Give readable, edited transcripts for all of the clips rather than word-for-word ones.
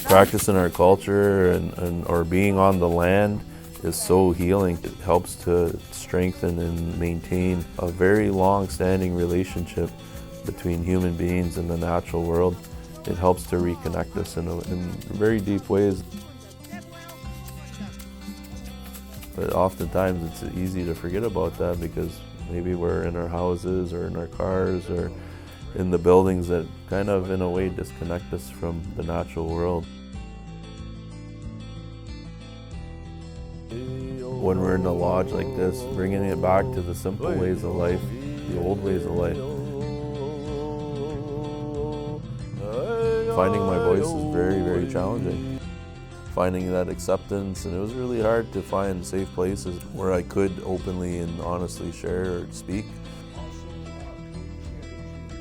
Practicing our culture and or being on the land is so healing. It helps to strengthen and maintain a very long-standing relationship between human beings and the natural world. It helps to reconnect us in very deep ways. But oftentimes it's easy to forget about that because maybe we're in our houses or in our cars or in the buildings that kind of in a way disconnect us from the natural world. When we're in a lodge like this, bringing it back to the simple ways of life, the old ways of life. Finding my voice is very, very challenging. Finding that acceptance, and it was really hard to find safe places where I could openly and honestly share or speak.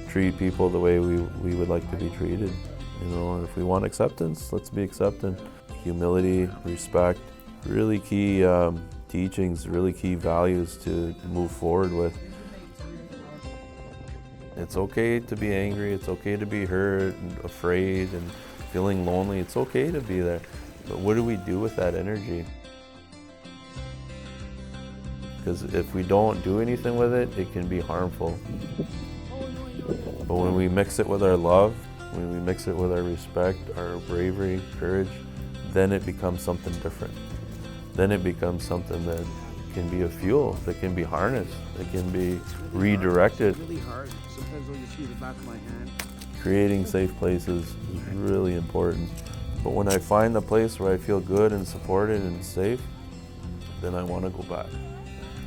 Treat people the way we would like to be treated. You know, and if we want acceptance, let's be accepting. Humility, respect, really key teachings, really key values to move forward with. It's okay to be angry, it's okay to be hurt and afraid and feeling lonely. It's okay to be there. But what do we do with that energy? Because if we don't do anything with it, it can be harmful. But when we mix it with our love, when we mix it with our respect, our bravery, courage, then it becomes something different. Then it becomes something that can be a fuel, that can be harnessed, that can be redirected. It's really hard. Sometimes when you see the back of my hand. Creating safe places is really important. But when I find a place where I feel good and supported and safe, then I want to go back.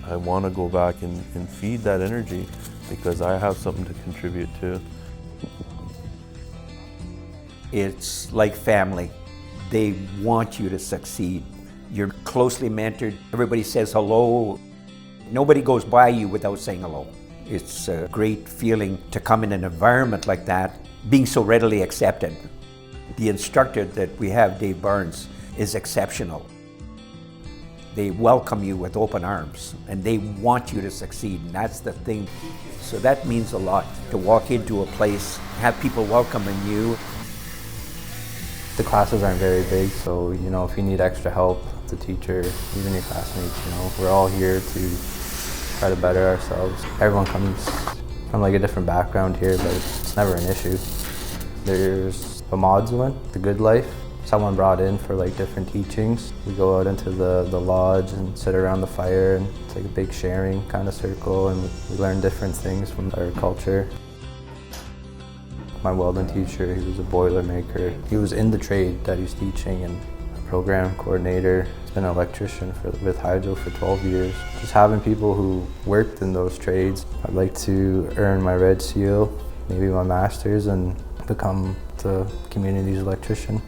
I want to go back and feed that energy because I have something to contribute to. It's like family. They want you to succeed. You're closely mentored. Everybody says hello. Nobody goes by you without saying hello. It's a great feeling to come in an environment like that, being so readily accepted. The instructor that we have, Dave Barnes, is exceptional. They welcome you with open arms and they want you to succeed, and that's the thing. So that means a lot, to walk into a place, have people welcoming you. The classes aren't very big, so you know, if you need extra help, the teacher, even your classmates, you know, we're all here to try to better ourselves. Everyone comes from like a different background here, but it's never an issue. There's a modsman, the good life, someone brought in for like different teachings. We go out into the lodge and sit around the fire, and it's like a big sharing kind of circle, and we learn different things from our culture. My welding teacher, he was a boiler maker. He was in the trade that he's teaching, and a program coordinator. He's been an electrician with Hydro for 12 years. Just having people who worked in those trades. I'd like to earn my red seal, maybe my master's, and become the community's electrician.